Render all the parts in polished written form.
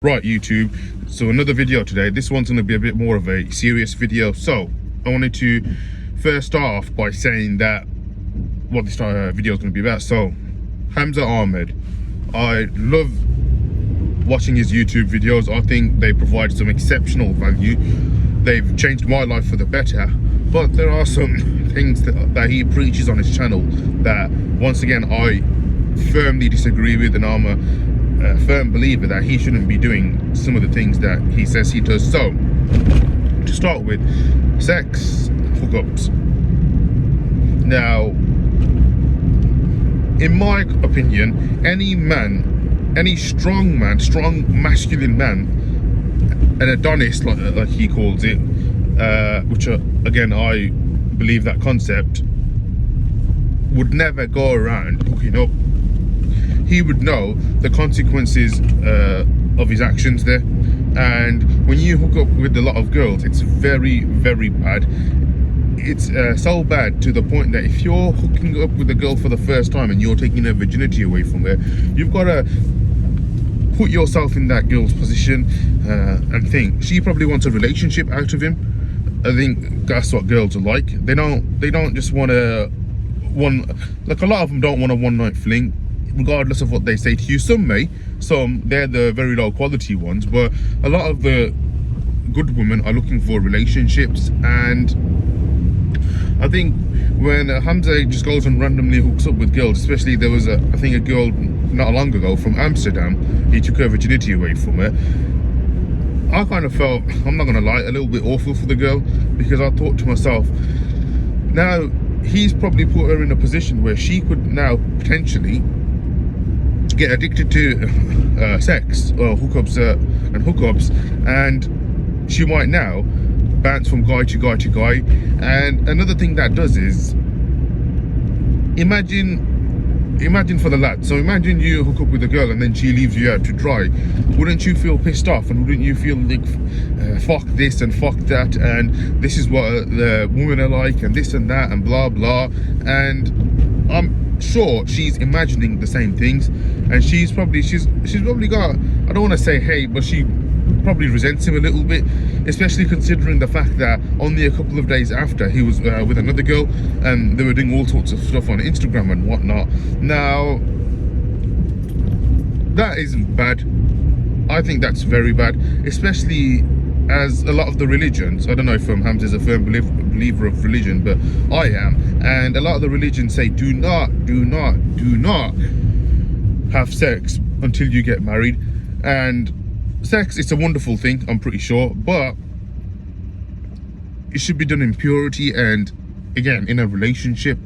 Right, YouTube, so another video today. This one's going to be a bit more of a serious video. So I wanted to first start off by saying that what this video is going to be about. So Hamza Ahmed, I love watching his YouTube videos. I think they provide some exceptional value. They've changed my life for the better, but there are some things that he preaches on his channel that, once again, I firmly disagree with, and I'm a firm believer that he shouldn't be doing some of the things that he says he does. So to start with, sex hookups. Now, in my opinion, any man, any strong man, strong masculine man, an Adonis like he calls it, which again, I believe that concept, would never go around hooking up. He would know the consequences of his actions there. And when you hook up with a lot of girls, it's very, very bad. It's so bad to the point that if you're hooking up with a girl for the first time and you're taking her virginity away from her, you've got to put yourself in that girl's position and think she probably wants a relationship out of him. I think that's what girls are like. They don't just want a like, a lot of them don't want a one-night fling, regardless of what they say to you. Some may, they're the very low quality ones, but a lot of the good women are looking for relationships. And I think when Hamza just goes and randomly hooks up with girls, especially there was I think a girl not long ago from Amsterdam, he took her virginity away from her. I kind of felt, I'm not gonna lie, a little bit awful for the girl, because I thought to myself, now he's probably put her in a position where she could now potentially get addicted to sex or hookups and she might now bounce from guy to guy to guy. And another thing that does is, imagine for the lad, so imagine you hook up with a girl and then she leaves you out to dry. Wouldn't you feel pissed off, and wouldn't you feel like fuck this and fuck that, and this is what the women are like, and this and that, and blah blah? And I'm sure she's imagining the same things, and she's probably got, I don't want to say hate, but she probably resents him a little bit, especially considering the fact that only a couple of days after he was with another girl and they were doing all sorts of stuff on Instagram and whatnot. Now, that is bad. I think that's very bad, especially as a lot of the religions, I don't know if Hamza's a firm believer of religion, but I am, and a lot of the religions say do not have sex until you get married. And sex, it's a wonderful thing, I'm pretty sure, but it should be done in purity and, again, in a relationship.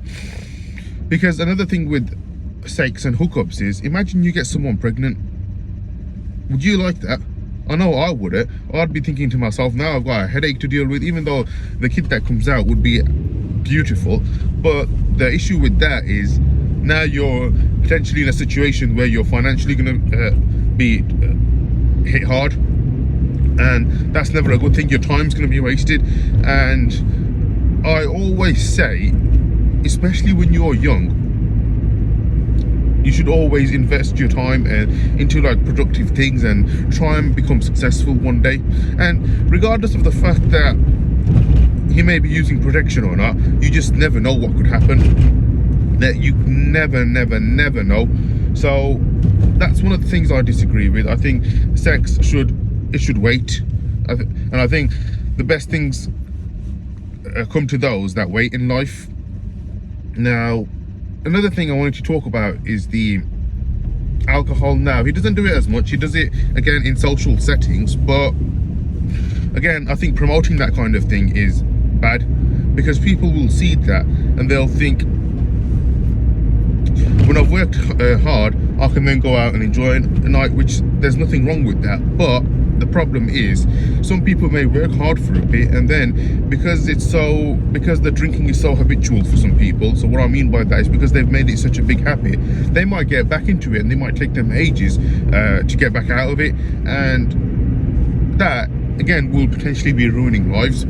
Because another thing with sex and hookups is, imagine you get someone pregnant. Would you like that? I know I wouldn't. I'd be thinking to myself, now I've got a headache to deal with, even though the kid that comes out would be beautiful. But the issue with that is, now you're potentially in a situation where you're financially going to be hit hard, and that's never a good thing. Your time's going to be wasted. And I always say, especially when you're young, you should always invest your time into like productive things and try and become successful one day. And regardless of the fact that he may be using protection or not, you just never know what could happen. That you never know. So that's one of the things I disagree with. I think sex should wait, and I think the best things come to those that wait in life. Now, another thing I wanted to talk about is the alcohol. Now, he doesn't do it as much. He does it, again, in social settings, but again, I think promoting that kind of thing is bad, because people will see that and they'll think, when I've worked hard, I can then go out and enjoy a night, which there's nothing wrong with that. But the problem is, some people may work hard for a bit, and then because the drinking is so habitual for some people, so what I mean by that is because they've made it such a big habit, they might get back into it, and they might take them ages to get back out of it. And that, again, will potentially be ruining lives.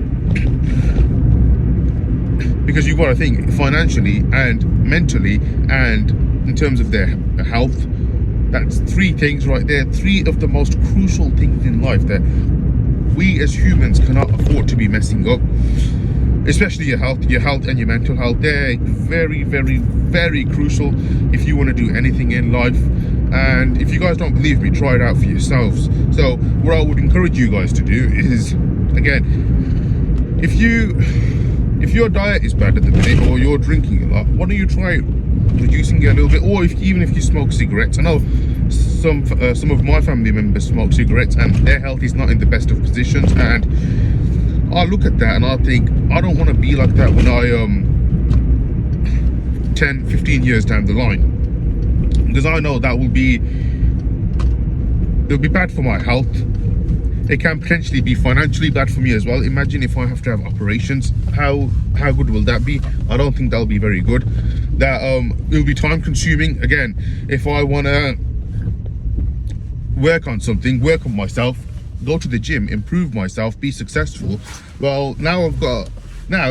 Because you've got to think financially and mentally and in terms of their health. That's three things right there, three of the most crucial things in life that we as humans cannot afford to be messing up. Especially your health and your mental health. They're very, very, very crucial if you want to do anything in life. And if you guys don't believe me, try it out for yourselves. So what I would encourage you guys to do is, again, if your diet is bad at the minute, or you're drinking a lot, why don't you try reducing it a little bit? Or even if you smoke cigarettes, I know some of my family members smoke cigarettes and their health is not in the best of positions, and I look at that and I think, I don't want to be like that when I 10, 15 years down the line, because I know that it'll be bad for my health. It can potentially be financially bad for me as well. Imagine if I have to have operations, how good will that be? I don't think that'll be very good. That it'll be time consuming. Again, if I want to work on something, work on myself, go to the gym, improve myself, be successful, well, now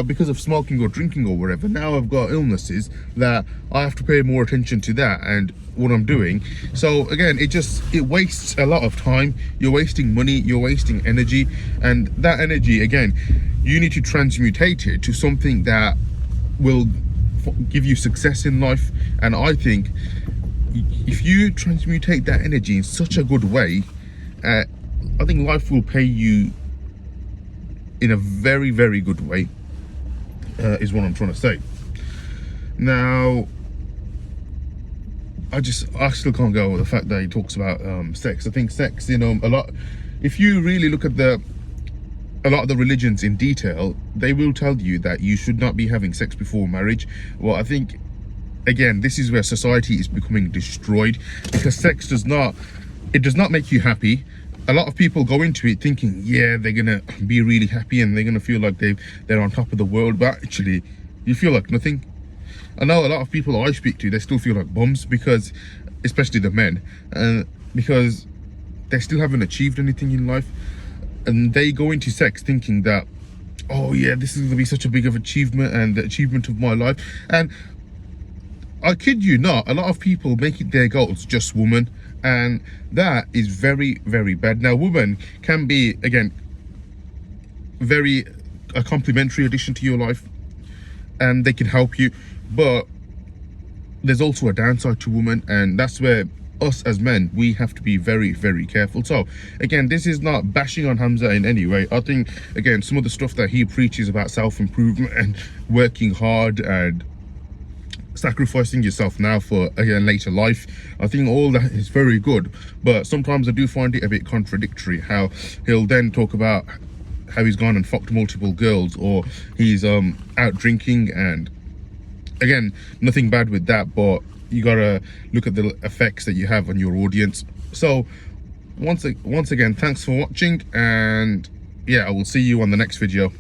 because of smoking or drinking or whatever, now I've got illnesses that I have to pay more attention to that and what I'm doing. So again, it wastes a lot of time. You're wasting money, you're wasting energy, and that energy, again, you need to transmutate it to something that will give you success in life. And I think if you transmutate that energy in such a good way, I think life will pay you in a very, very good way, is what I'm trying to say. Now, I still can't go with the fact that he talks about sex. I think sex, a lot, if you really look at a lot of the religions in detail, they will tell you that you should not be having sex before marriage. Well, I think, again, this is where society is becoming destroyed, because sex does not make you happy. A lot of people go into it thinking, yeah, they're gonna be really happy and they're gonna feel like they're on top of the world, but actually you feel like nothing. I know a lot of people I speak to, they still feel like bums, because, especially the men, because they still haven't achieved anything in life, and they go into sex thinking that, oh yeah, this is gonna be such a big of achievement and the achievement of my life. And I kid you not, a lot of people make it their goals just woman, and that is very, very bad. Now, women can be, again, a complementary addition to your life, and they can help you, but there's also a downside to women, and that's where us as men, we have to be very, very careful. So again, this is not bashing on Hamza in any way. I think, again, some of the stuff that he preaches about self-improvement and working hard and sacrificing yourself now for, again, later life, I think all that is very good, but sometimes I do find it a bit contradictory how he'll then talk about how he's gone and fucked multiple girls, or he's out drinking, and again, nothing bad with that, but you gotta look at the effects that you have on your audience. So once again, thanks for watching, and yeah, I will see you on the next video.